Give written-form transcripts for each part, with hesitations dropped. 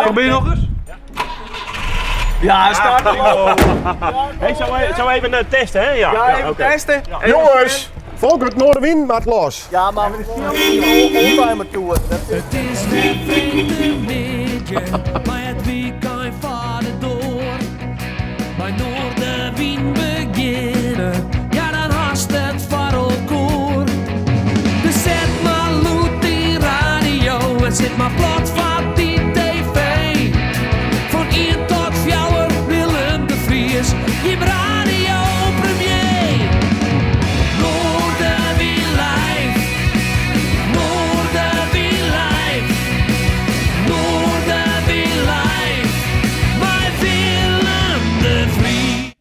Probeer nog eens. Ja, start. Hey, zou even testen, hè? Ja, even testen. Jongens, Volkert Noardewyn maakt los. Ja, maar we zien een oldtimer tour. Het is geen vriendenliedje, maar het weekend vader door. Bij Noardewyn beginnen, ja dan haast het varrelkoor. Dus zet maar loet die radio en zet maar plat van die tv. Van 1 tot 4 Willem de Vries, je radio premier. Noardewyn live, Noardewyn live, Noardewyn live, bij Willem de Vries.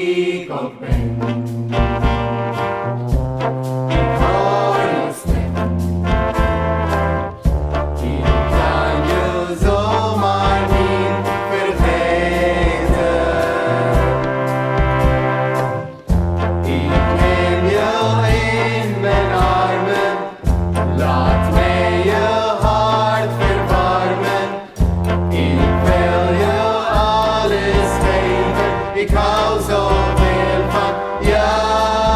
ik ook ben. Ik hoor je stem. Ik kan je zomaar niet vergeten. Ik neem je in mijn armen. Laat mij je hart verwarmen. Ik wil je alles geven. Ik hou zoveel van jou.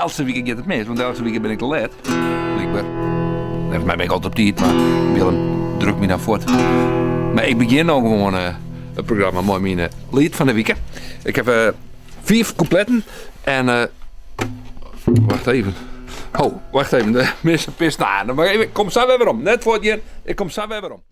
Elske week gaat het mis, want de Elske week ben ik te laat. Blijkbaar. Volgens mij ben ik altijd op tijd, maar Willem drukt me naar voort. Maar ik begin nou gewoon het programma met mijn lied van de week. Ik heb 4 coupletten en... wacht even. Oh, wacht even. De mensen pissen aan. Maar ik kom zo weer om. Net voor het hier. Ik kom zo weer om.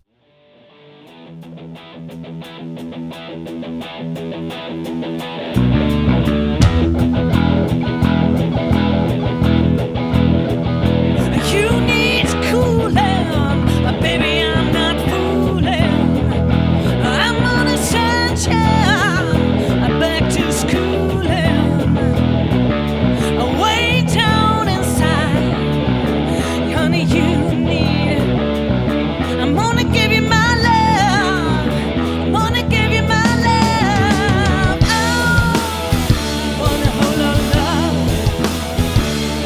You need cooling, baby, I'm not fooling. I'm on a sunshine, back to schooling. Way down inside, honey, you need. I'm gonna give you my love. I'm gonna give you my love. Oh, wanna hold on love.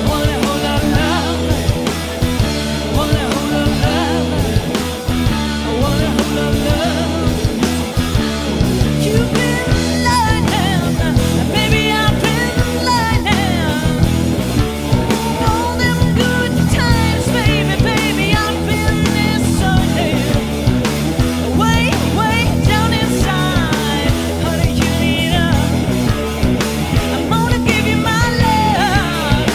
Wanna hold on love. Wanna hold on love. I wanna hold on love. You've been learning, baby, I've been learning. All them good times, baby, baby, I've been discerning. Way, way down inside, honey, you need us. I'm gonna give you my love.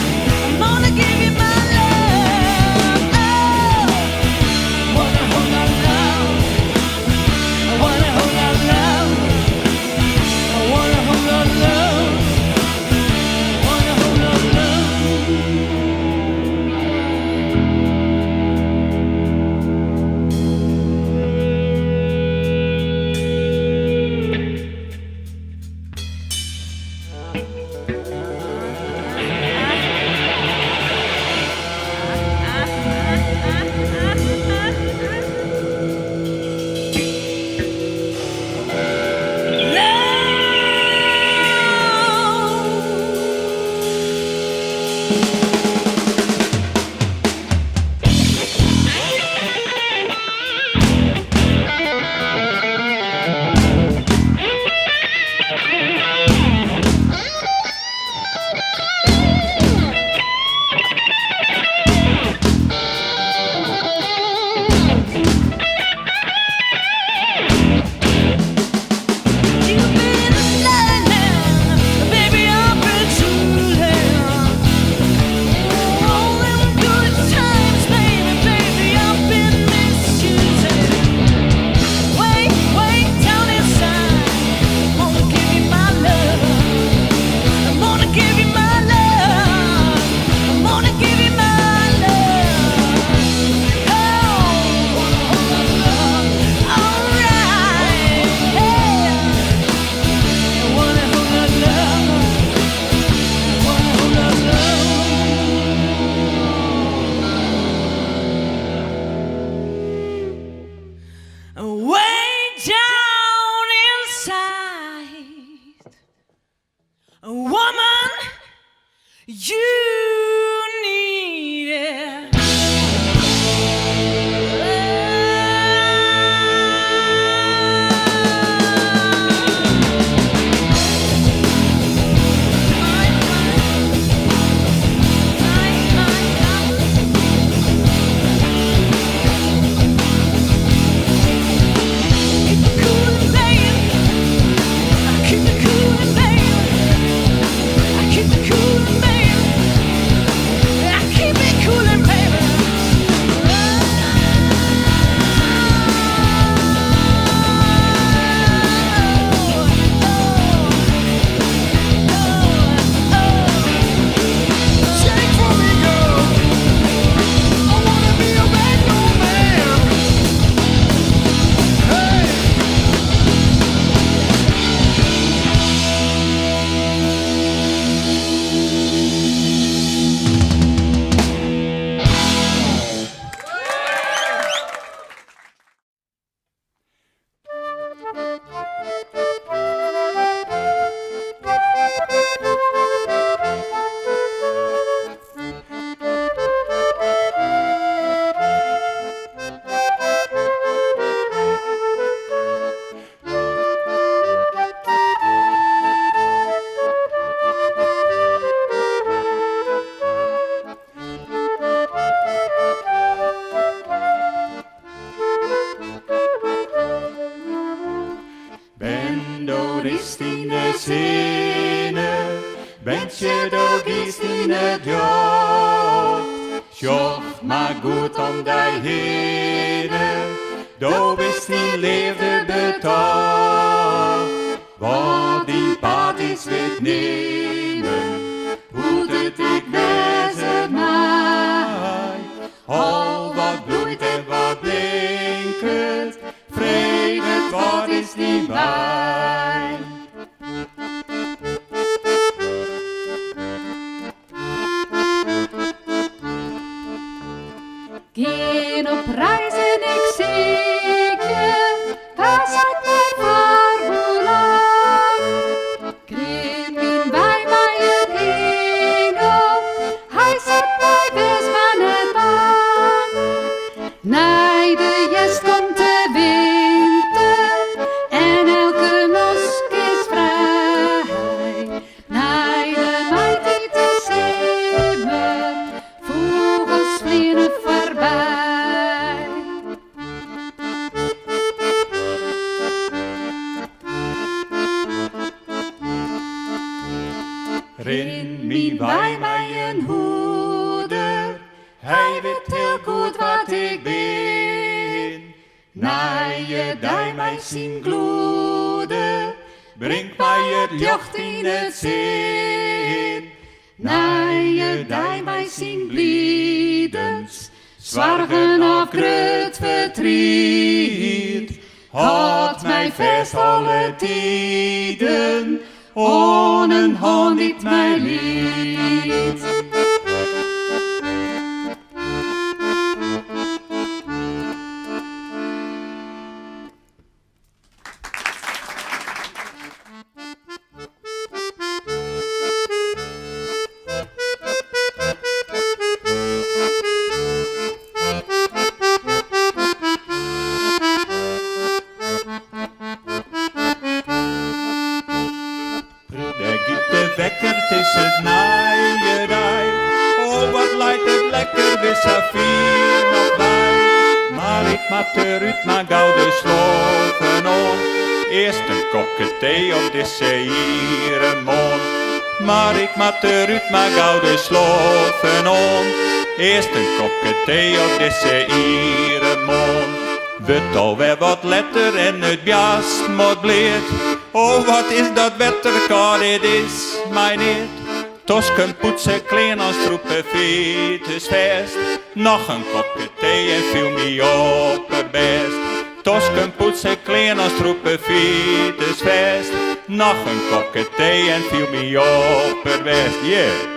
I'm gonna give you my love. Oh, wanna hold on love. I wanna hold on love. I wanna hold on love. Wanna hold on love. You've been learning, baby, I've been schooling. All them good times, baby, baby, I've been misusing. Way, way down inside, I'm gonna give you my love. I'm gonna give you my love. I'm gonna give you my love. Oh, wanna hold on love. Alright, yeah. I wanna hold on love. Wanna hold on love. Way down inside, a woman, you need it. Keep it cool, baby. I keep it cool, baby. toerist in de zinnen, bent je de giest in het jacht. Sjoch maar goed om die heren, do bist in leefde betaald. Wat die paard is weet nemen, hoe het ik wezen mij. Al wat bloeit en wat blinkert, vrede wat is niet bij. Geen op reis en ik zie je, daar zat mijn vaarboelang. Krimien bij mij een engel, hij zat mij best van het bang. Nee, de jest komt de winter en elke mosk is vrij. Nee, de meid die te simmer, vogels vliegen voorbij. Rin mi bij mij een hoeder, hij weet heel goed wat ik ben. Nije die mij zien gloeden, brengt mij het jacht in het zin. Nije die mij zien bliedens, zwargen of grut verdriet. Had mij vast alle tijden, on een hand niet mij liet. Wekker, het is het naaierij. Oh, wat lijkt het lekker, de Fier nog bij. Maar ik maak eruit, maar gauw de sloven om. Eerst een kopje thee op deze hier mond. Maar ik maak eruit, maar gauw de sloven om. Eerst een kopje thee op deze hier mond. Wut alweer wat letter en het bjast moet bleed. Oh, wat is dat wetter, dit is mijn niet. Tosken poetsen, kleen als troepen, fiets vest. Nog een kopje thee en viel me op het best. Tosken poetsen, kleen als troepen, fiets vest. Nog een kopje thee en viel me op het best, yeah.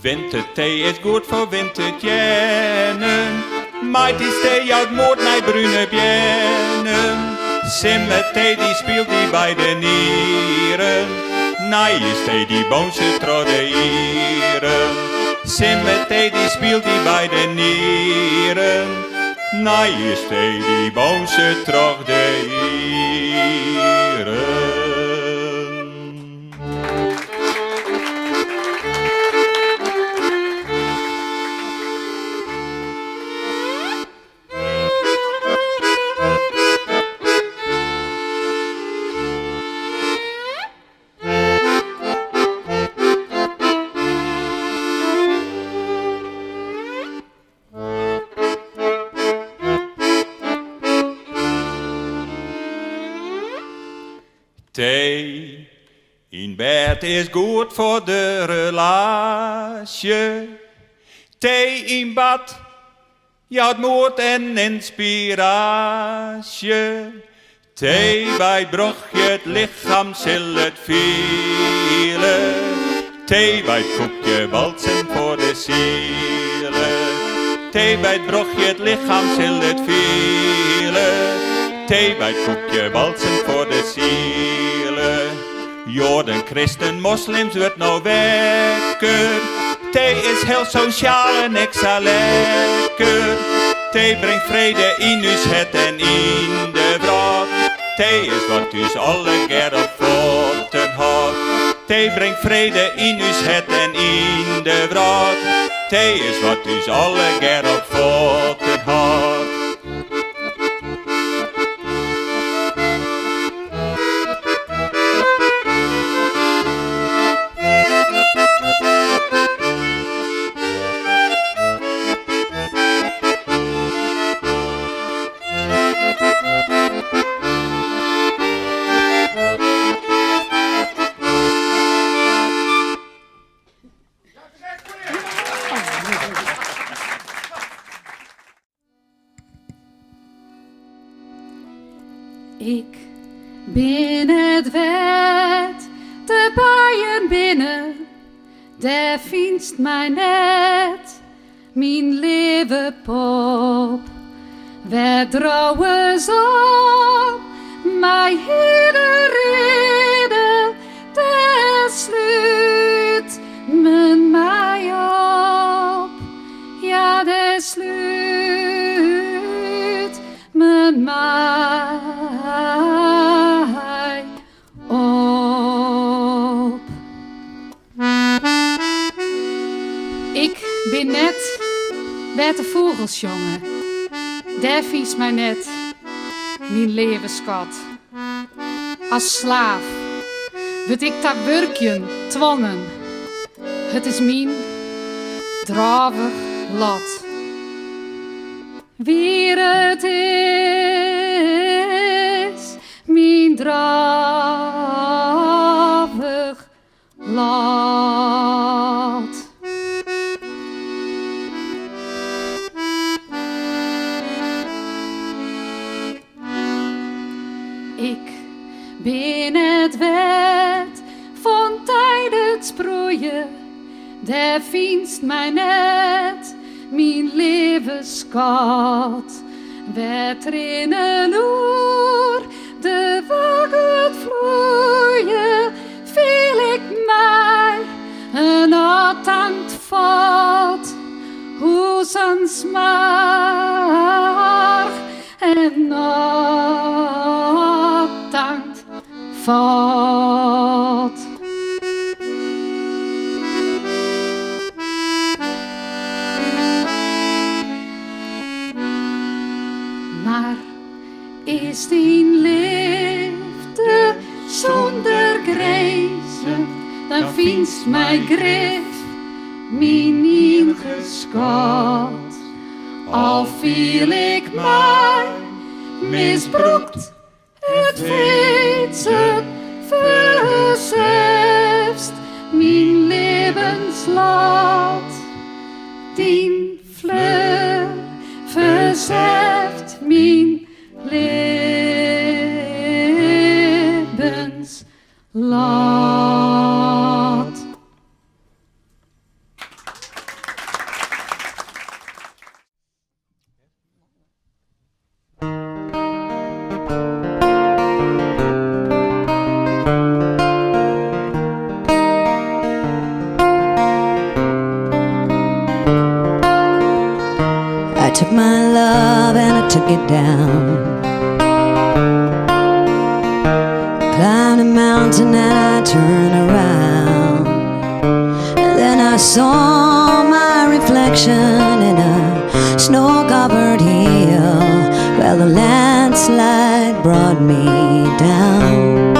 Winterthee is goed voor wintertjennen. Maait is thee uit moord naar brune bjennen. Simmerthee die speelt die bij de nieren. Nije is thee die boont ze tro de ieren. Simmerthee die speelt die bij de nieren. Nije is thee die boont ze tro de ieren. Thee in bed is goed voor de relatie. Thee in bad, jouwt moed en inspiratie. Thee bij het brochje, het lichaam zal het vielen. Thee bij het koekje, walsen voor de zielen. Thee bij het brochje, het lichaam zal het vielen. Thee bij het koekje, walsen voor de zielen. Joden, christen, moslims, wordt nou wekker. Thee is heel sociaal en extra lekker. Thee brengt vrede in uw het en in de brood. Thee is wat dus alle ger op voeten houdt. Thee brengt vrede in uw het en in de wraad. Thee is wat dus alle ger op voeten houdt. Ik ben het wet, de bijen binnen, daar vindt mij net, mijn lieve pop. We trouwen op, mij hele reden, daar sluit men mij op. Ja, daar sluit men mij op. Ik ben net bij de vogelsjongen, daar vies mij net, mijn levenskat. Als slaaf word ik dat wurkjen dwangen. Het is mijn dravig lot. Wie het is, mijn dravig lot. Ik ben het wet van tijdens sproeien, daar vindt mij net, mijn levenskat. We trainen oer, de wagen vloeien, viel ik mij een attant vat. Hoe zijn smaak en attant vat. Maar is die liefde zonder grenzen, dan vindt mij grif mijn ingeskat. Al viel ik mij misbruikt, het wezen verzefst mijn levenslaat. Die vleur verzeft mijn levenslaat. I took my love and I took it down. Climbed a mountain and I turned around. And then I saw my reflection in a snow-covered hill. Well, the landslide brought me down.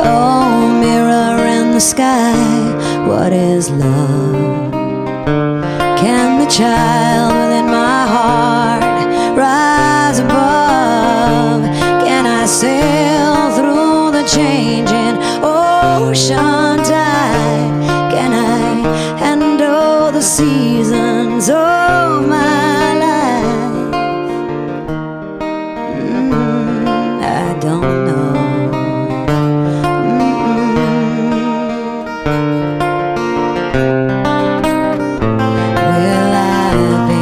Oh, mirror in the sky, what is love? Can the child within my heart rise above? Can I sail through the changing ocean tide? Can I handle the seasons of my life? I don't know. Will I be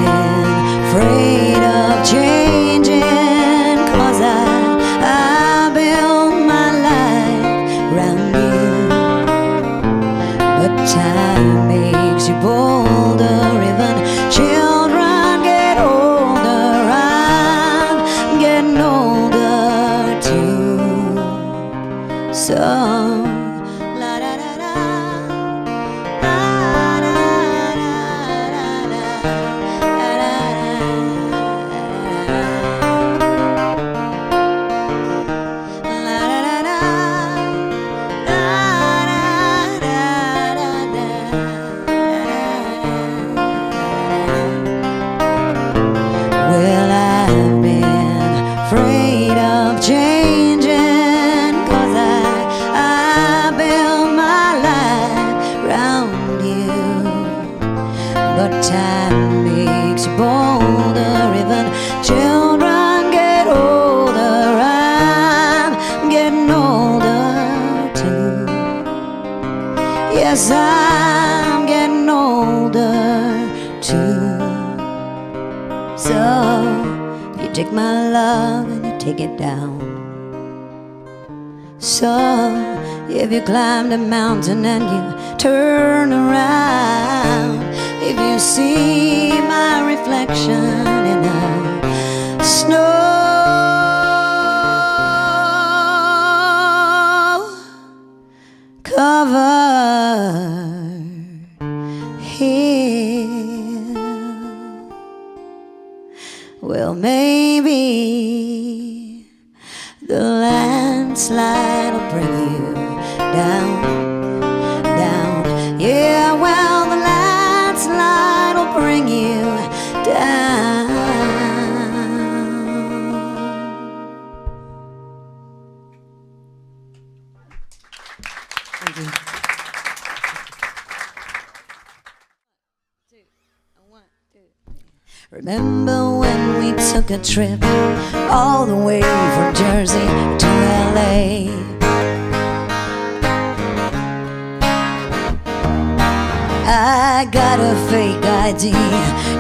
you take my love and you take it down. So if you climb the mountain and you turn around, if you see my reflection in the snow covered hill, well, maybe the landslide will bring you down, down. Yeah, well, the landslide will bring you down. Thank you. Remember when we took a trip all the way from Jersey to LA? I got a fake ID,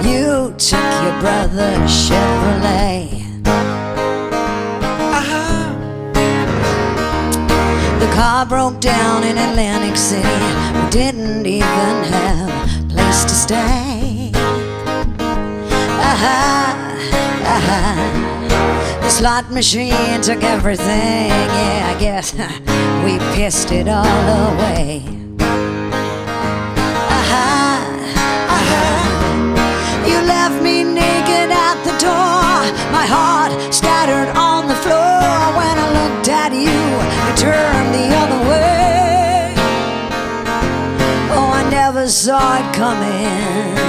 you took your brother's Chevrolet. The car broke down in Atlantic City, we didn't even have a place to stay. The slot machine took everything, yeah, I guess we pissed it all away. You left me naked at the door, my heart scattered on the floor. When I looked at you, you turned the other way. Oh, I never saw it coming.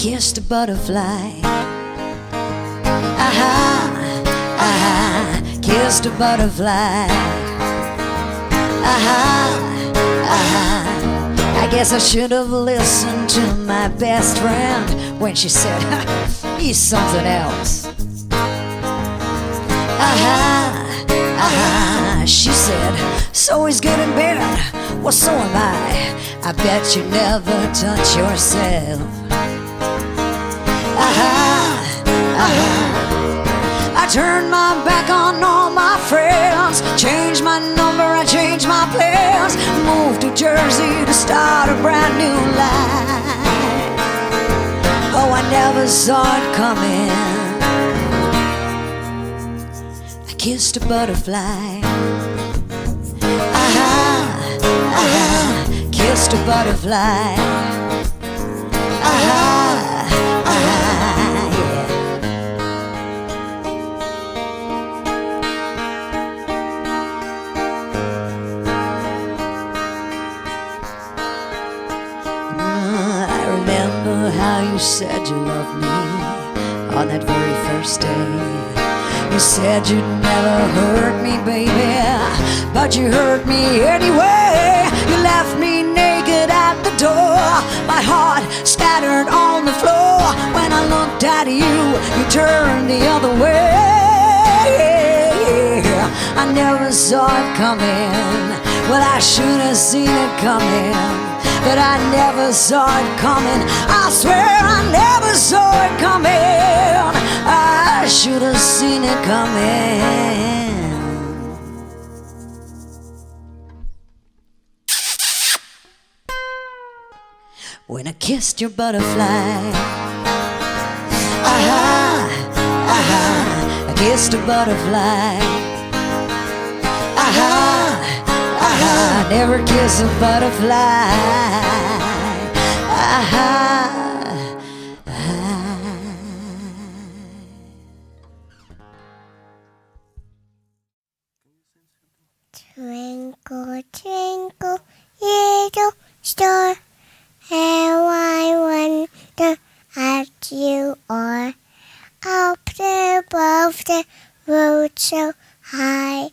Kissed a butterfly. Kissed a butterfly. I guess I should have listened to my best friend when she said, he's something else. She said, so he's good in bed. Well, so am I. I bet you never touch yourself. I turned my back on all my friends, changed my number, I changed my plans, moved to Jersey to start a brand new life. Oh, I never saw it coming. I kissed a butterfly. Kissed a butterfly. How you said you loved me on that very first day. You said you'd never hurt me, baby, but you hurt me anyway. You left me naked at the door, my heart scattered on the floor. When I looked at you, you turned the other way. I never saw it coming. Well, I should have seen it coming, but I never saw it coming. I swear I never saw it coming. I should have seen it coming. When I kissed your butterfly, I kissed a butterfly. I never kiss a butterfly. Twinkle, twinkle, little star, how I wonder at you are. Up above the road so high,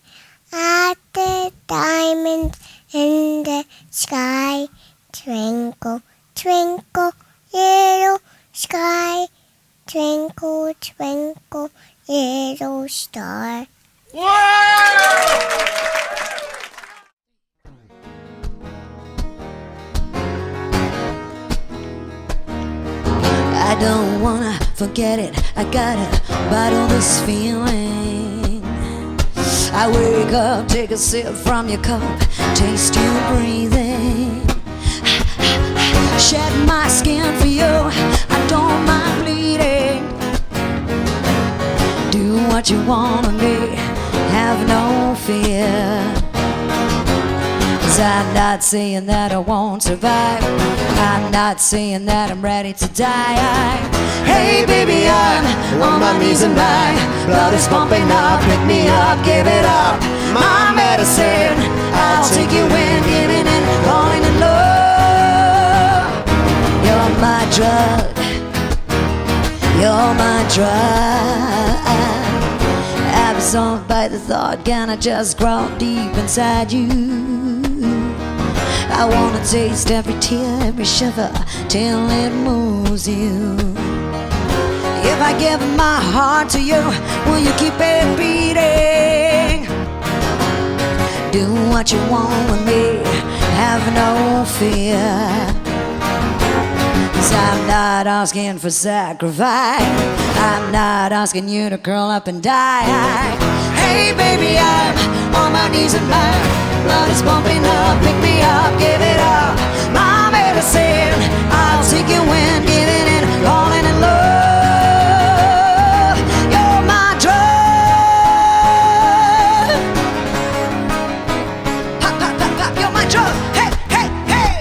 at the diamond in the sky. Twinkle, twinkle, little sky. Twinkle, twinkle, little star. I don't wanna forget it. I gotta bottle this feeling. I wake up, take a sip from your cup, taste you breathing. Shed my skin for you, I don't mind bleeding. Do what you want of me, have no fear. 'Cause I'm not saying that I won't survive, I'm not saying that I'm ready to die. Hey baby, I'm on my knees and my blood is pumping up. Pick me up, give it up, my medicine. I'll take you in, giving in, falling in love. You're my drug, you're my drug. Absorbed by the thought, can I just grow deep inside you? I wanna taste every tear, every shiver, till it moves you. If I give my heart to you, will you keep it beating? Do what you want with me, have no fear. 'Cause I'm not asking for sacrifice, I'm not asking you to curl up and die. Hey baby, I'm on my knees and my blood is pumping up. Pick me up, give it up, my medicine. I'll take you in, giving in, falling in love. You're my drug. Pop, pop, pop, pop, you're my drug. Hey, hey, hey.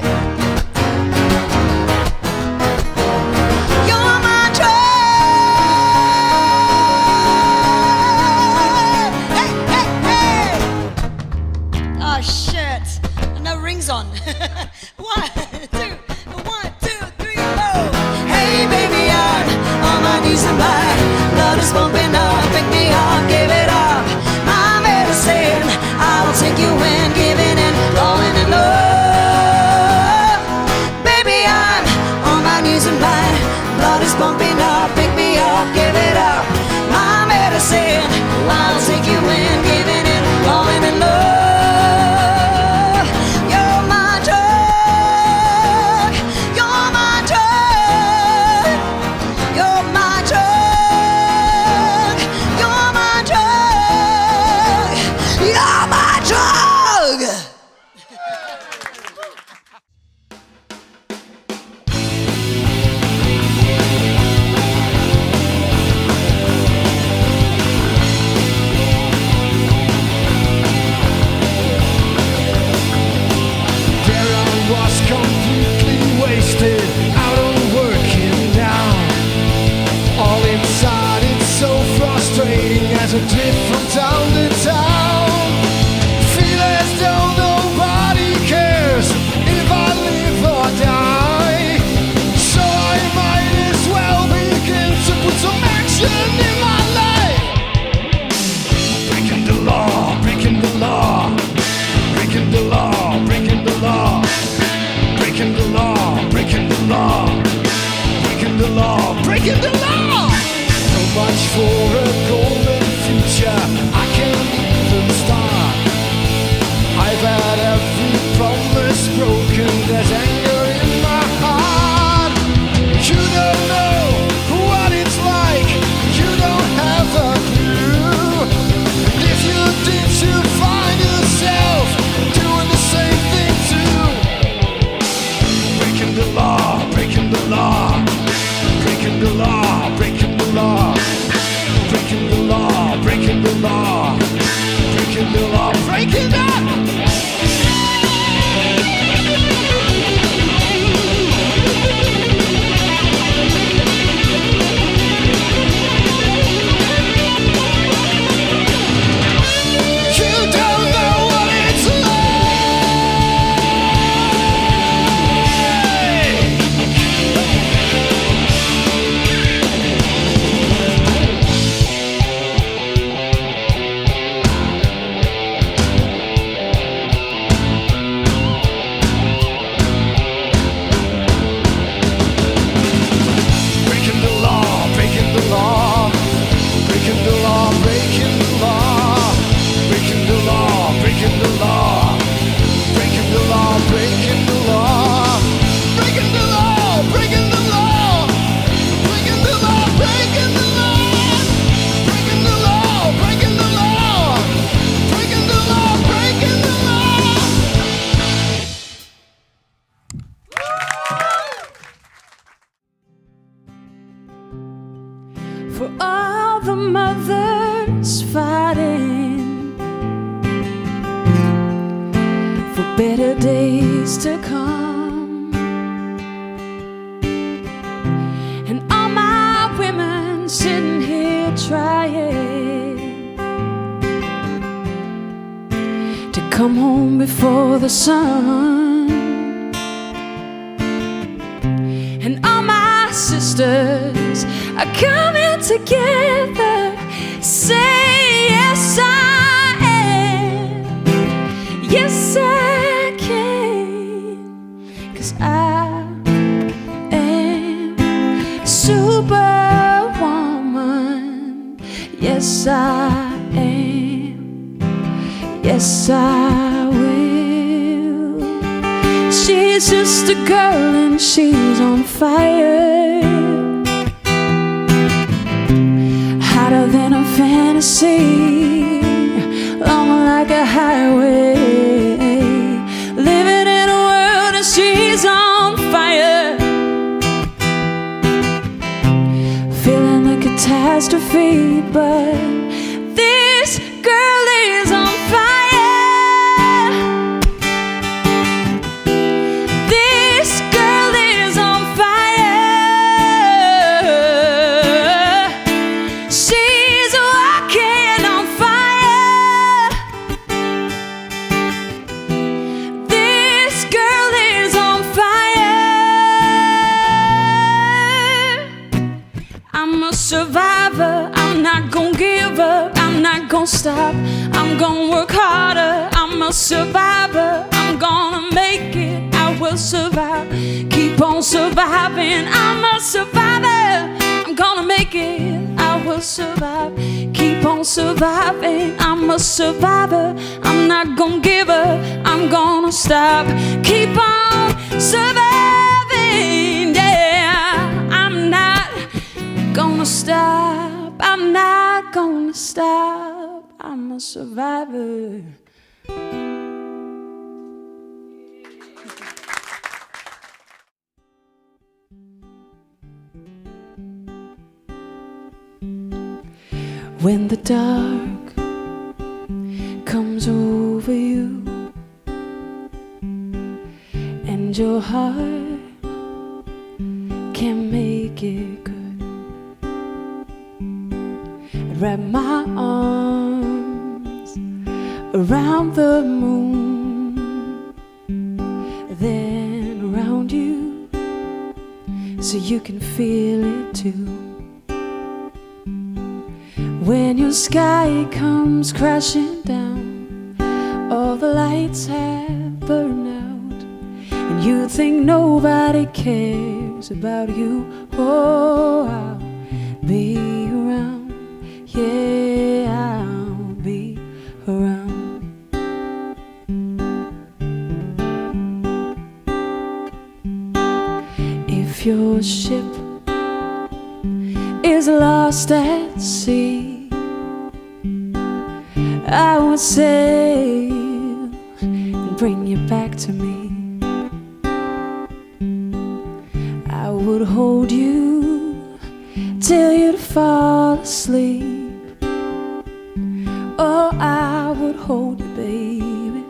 You're my drug. Hey, hey, hey. Oh shit, no rings on. One, two, three, four. Hey baby, I'm on my knees and my blood is pumping up. Pick me up, give it up, my medicine. I'll take you in, giving in, falling in love. Baby, I'm on my knees and my blood is pumping up. Pick me up, give it up, my medicine. I'll take you in, giving in, falling in love. As I drift from town to town, feel as though nobody cares if I live or die. So I might as well begin to put some action in my life. Breaking the law, breaking the law, breaking the law, breaking the law, breaking the law, breaking the law, breaking the law, breaking the law. So much for a golden future, I can't even start. I've had every promise broken, there's anger in my heart. You don't know what it's like, you don't have a clue. And if you did, you find yourself doing the same thing too. Breaking the law, breaking the law, breaking the law, breaking the law, breaking the law, breaking the law, breaking the law, breaking up. for all the mothers fighting for better days to come, and all my women sitting here trying to come home before the sun, and all my sisters are coming together. Say yes I am, yes I can, 'cause I am Superwoman. Yes I am, yes I will. She's just a girl and she's on fire, hotter than a fantasy, long like a highway, living in a world and she's on fire, feeling a catastrophe, but this girl is on fire. This girl is on fire. She's walking on fire. This girl is on fire. I'm a survivor. I'm not gonna give up. I'm not gonna stop. I'm gonna work harder. I'm a survivor. I'm gonna make it. I will survive. Keep on surviving. I'm a survivor. I'm gonna make it. I will survive. Keep on surviving. I'm a survivor. I'm not gonna give up. I'm gonna stop. Keep on surviving. Yeah, I'm not gonna stop. I'm not gonna stop. I'm a survivor. When the dark comes over you and your heart can't make it good, I'd wrap my arms around the moon, then around you, so you can feel it too. When your sky comes crashing down, all the lights have burned out, and you think nobody cares about you. Oh, I'll be around. Yeah, I'll be around. If your ship is lost at sea, I would sail and bring you back to me. I would hold you till you'd fall asleep. Oh, I would hold you, baby,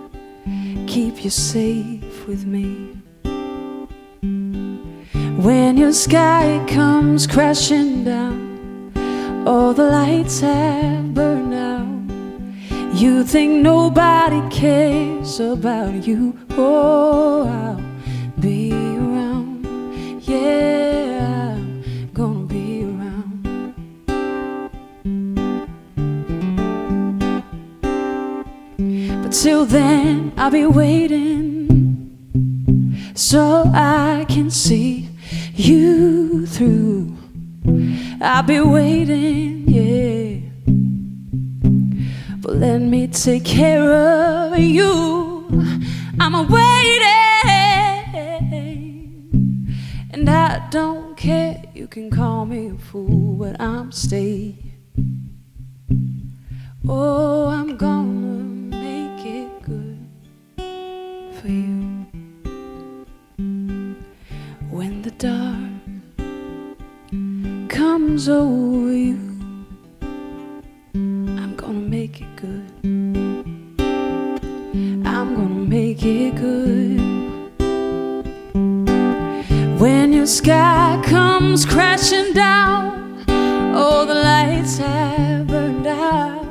keep you safe with me. When your sky comes crashing down, all the lights have burned out, you think nobody cares about you. Oh, I'll be around. Yeah, I'm gonna be around. But till then, I'll be waiting so I can see you through. I'll be waiting, yeah. But let me take care of you. I'm waiting, and I don't care. You can call me a fool, but I'm staying. Oh, I'm gonna make it good for you. When the dark comes arms over you. I'm gonna make it good. I'm gonna make it good. When your sky comes crashing down, all the lights have burned out.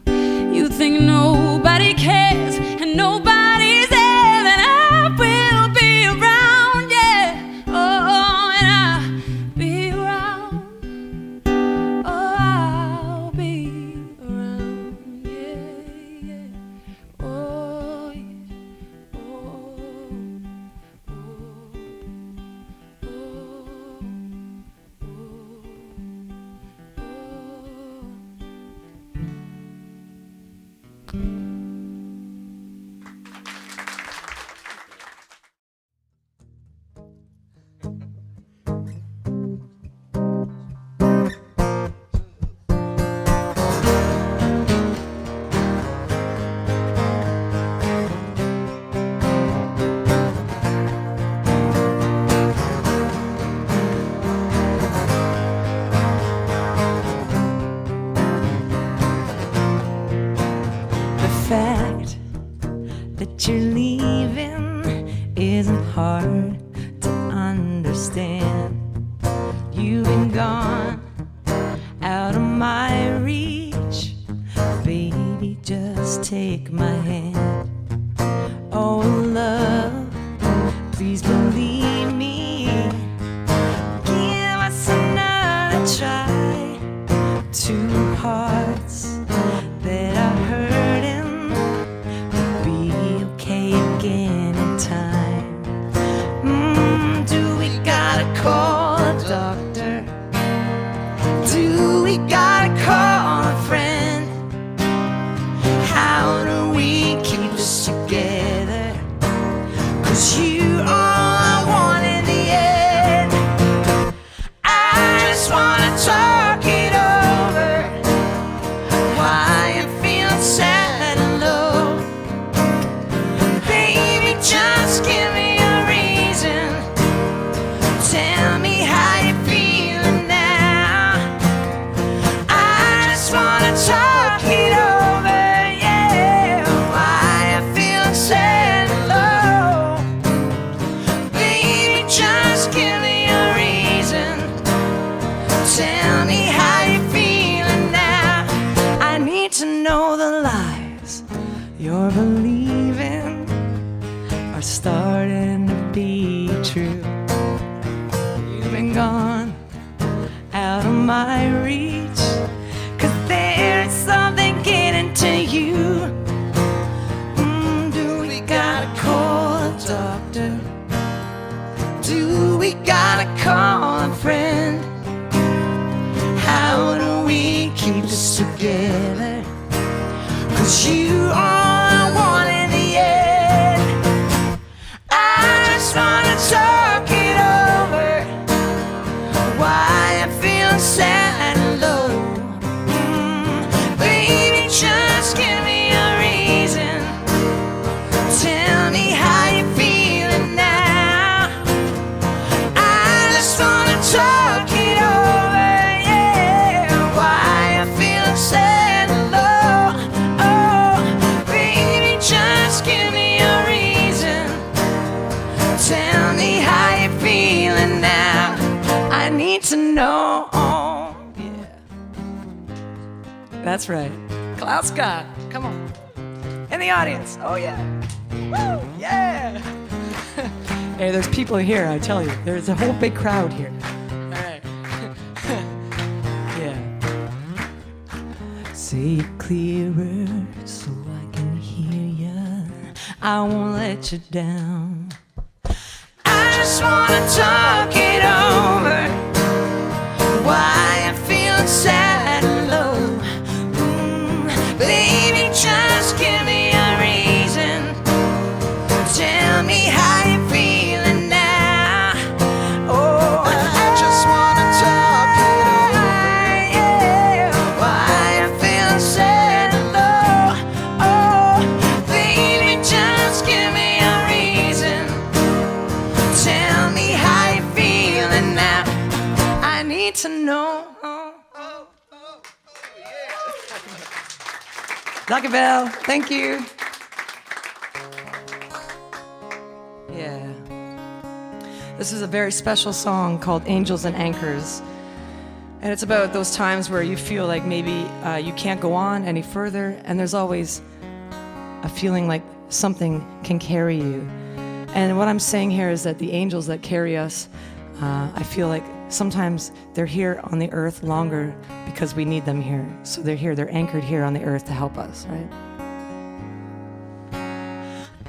You think nobody cares and nobody's there, then I will be around, yeah. Oh, and I'll be around. Oh, I'll be around, yeah, yeah. Oh, yeah. Oh, oh, oh, fact that you're leaving isn't hard to understand. You've been gone out of my reach. Baby, just take my hand. Oh, love, please believe me. Give us another try. Two hearts that are hurting be okay again in time. Do we gotta call a doctor? Do we gotta call a friend? How do we keep this together? 'Cause you are all I want in the end. I just wanna talk it over. Why I'm feeling sad and low. Baby, just give me a reason. Tell me how you're feeling now. I just wanna talk it over, yeah. Why I'm feeling sad and low. Baby, just give me a reason. Tell me how you're feeling now. I need to know the lies you're believing are starting to be true. You've been gone out of my reach, 'cause there's something getting to you. Do we gotta call a doctor? Do we gotta call a friend? How do we keep this together? 'Cause you are all I want in the end. I just wanna talk it over. Why I'm feeling sad and low. Baby, just give me a reason. Tell me how you're feeling now. I just wanna talk it over, yeah. Why I'm feeling sad and low. Oh, baby, just give me a reason. Tell me how you're feeling now. I need to know. Yeah. That's right. Klaus Scott, come on. In the audience. Oh, yeah. Woo, yeah. Hey, there's people here, I tell you. There's a whole big crowd here. All right. Yeah. Say it clearer so I can hear ya. I won't let you down. I just wanna talk it over. Why I'm feeling sad and low. Baby, just give me a reason. Tell me how you're feeling now. Oh, I just wanna talk it over, yeah. Why I'm feeling sad and low. Oh, baby, just give me a reason. Tell me how you're feeling now. I need to know. Dankjewel. Thank you. Yeah. This is a very special song called Angels and Anchors. And it's about those times where you feel like maybe you can't go on any further, and there's always a feeling like something can carry you. And what I'm saying here is that the angels that carry us, I feel like sometimes they're here on the earth longer because we need them here. So they're here, they're anchored here on the earth to help us, right?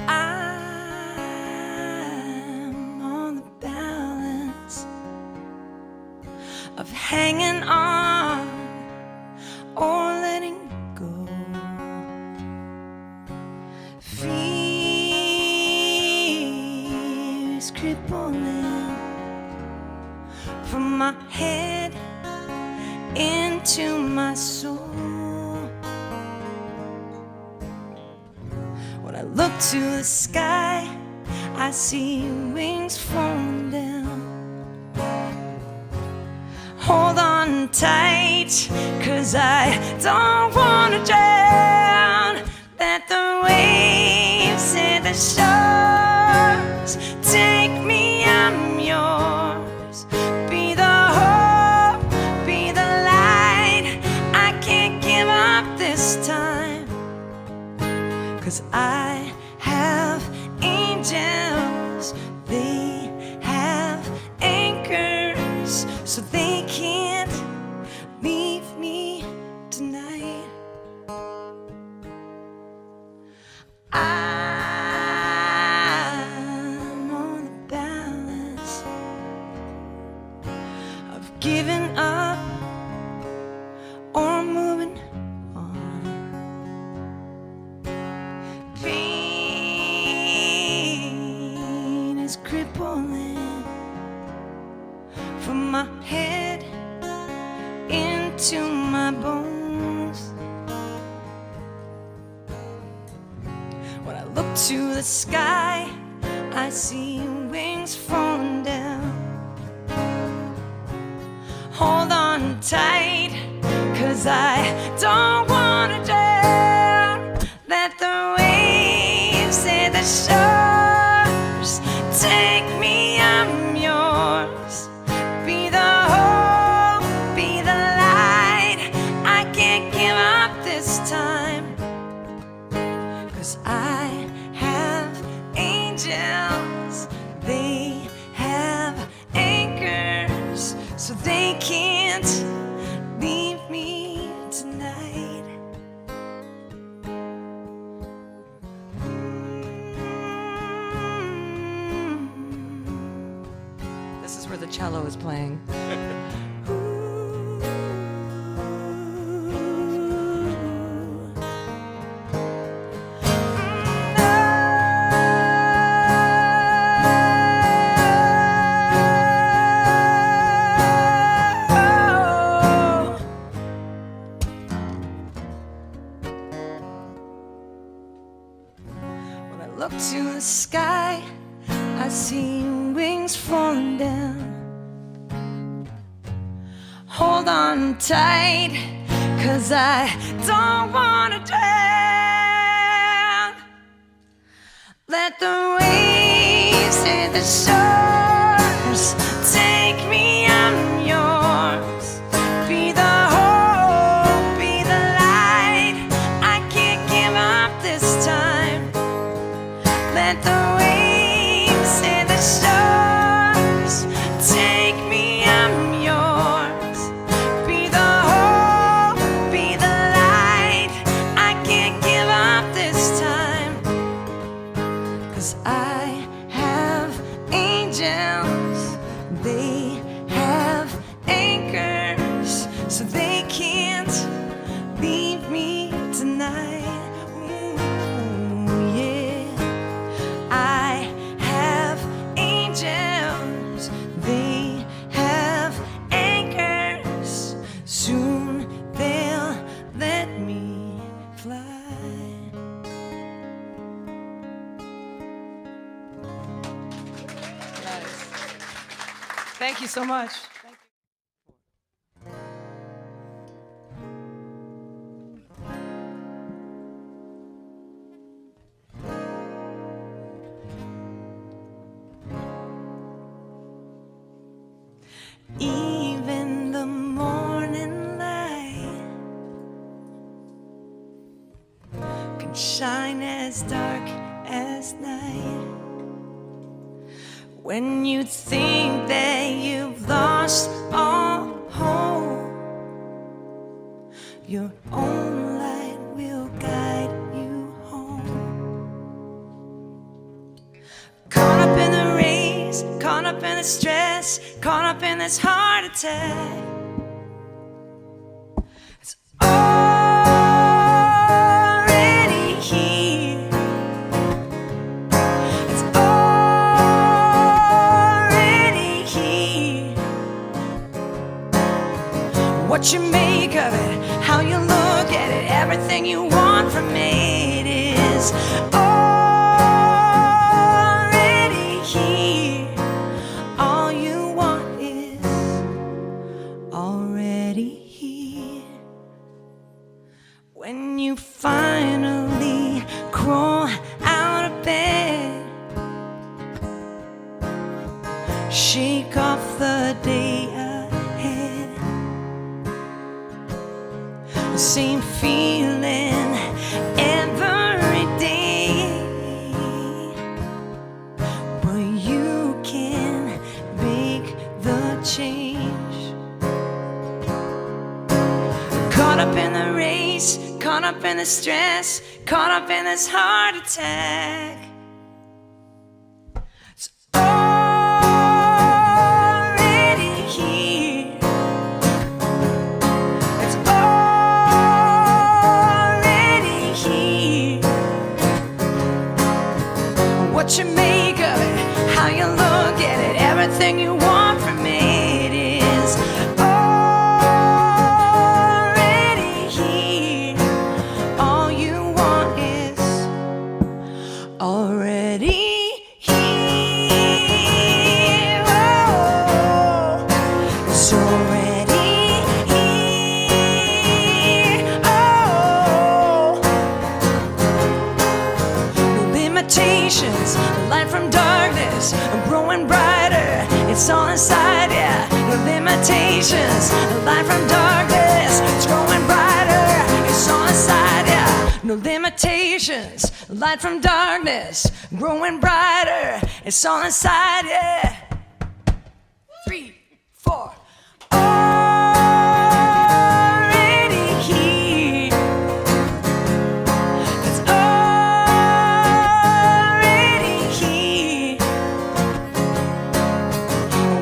I'm on the balance of hanging on or letting go. Fear is crippling from my head into my soul. When I look to the sky, I see wings falling down. Hold on tight, 'cause I don't wanna drown. Let the waves and the shores take me, I'm yours. Be the hope, be the light. I can't give up this time, 'cause I have angels. They have anchors, so they can't leave me tonight. I'm on the balance of giving up or moving on. Pain is crippling from my head into my bones. When I look to the sky, I see wings falling down. Hold on tight, 'cause I don't wanna drown. Let the waves and the shores take me, I'm yours. Be the hope, be the light. I can't give up this time, 'cause I have angels. They have anchors, so they can't leave me tonight. This is where the cello is playing. When I look to the sky, I see wings falling down. Hold on tight, 'cause I don't wanna drown. Let the waves and the shores take me, I'm yours. Be the hope, be the light. I can't give up this time. Let the waves and the shores take me, I'm yours. Be the hope, be the light. I can't give up this time, 'cause I have angels. They have anchors, so they can't leave me tonight. Ooh, yeah. I have angels. They have anchors. Soon they'll let me fly. Thank you so much. shine as dark as night. When you think that you've lost all hope, your own light will guide you home. Caught up in the race, caught up in the stress, caught up in this heart attack. It's already here. It's already here. What you make of it, how you look at it, everything you want from it is already here. All you want is already here. When you finally crawl out of bed, shake off the day ahead. Same feeling every day, but you can make the change. Caught up in the race, caught up in the stress, caught up in this heart attack. It's already here. It's already here. What you make of it, how you look at it, everything you want from it is already here. All you want is already here. Oh, it's already here. Oh, no limitations, light from darkness, growing brighter. It's all inside, yeah. No limitations, light from darkness, it's growing brighter. It's all inside, yeah. No limitations, light from darkness, growing brighter. It's all inside, yeah. 3, 4. Already here. It's already here.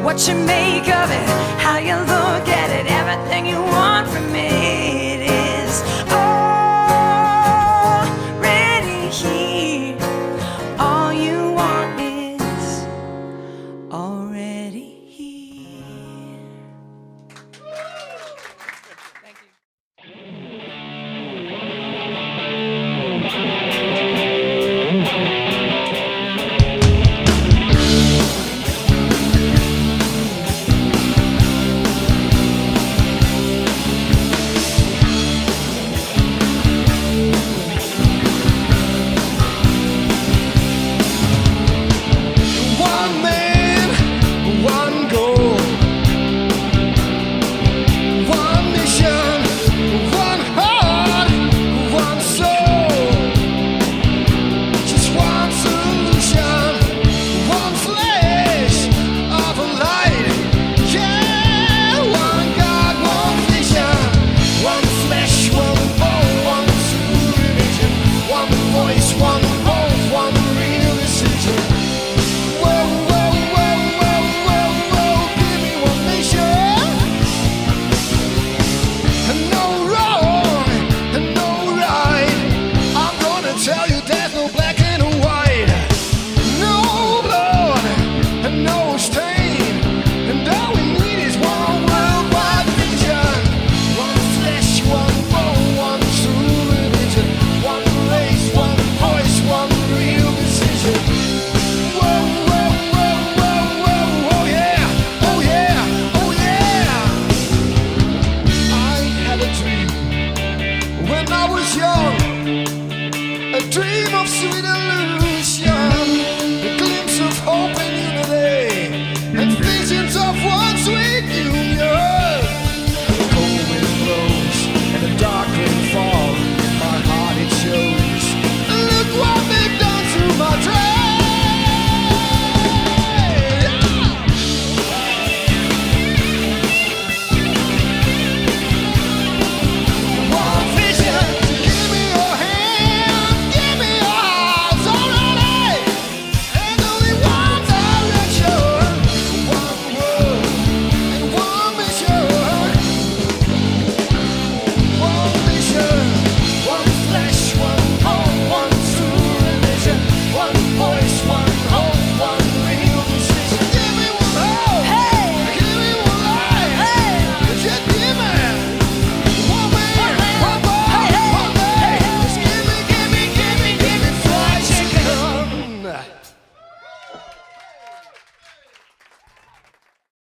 What you make of it, how you look at it, everything you want from it is already here. All you want is already here. Thank you. One man, one goal, one mission, one heart, one soul. Just one solution, one flash of a light. Yeah, one God, one vision, one flesh, one bone, one true religion, one voice, one hope, one real decision. Whoa, whoa, whoa, whoa, whoa, whoa, give me one nation. And no wrong, and no right. I'm gonna tell you there's no black and white. No blood, and no stain. And all we need is one worldwide vision. One flesh, one bone, one true religion. One race, one voice, one real decision. Whoa, whoa, whoa, whoa, whoa, oh yeah, oh yeah, oh yeah. I had a dream when I was young, a dream of sweet illusion.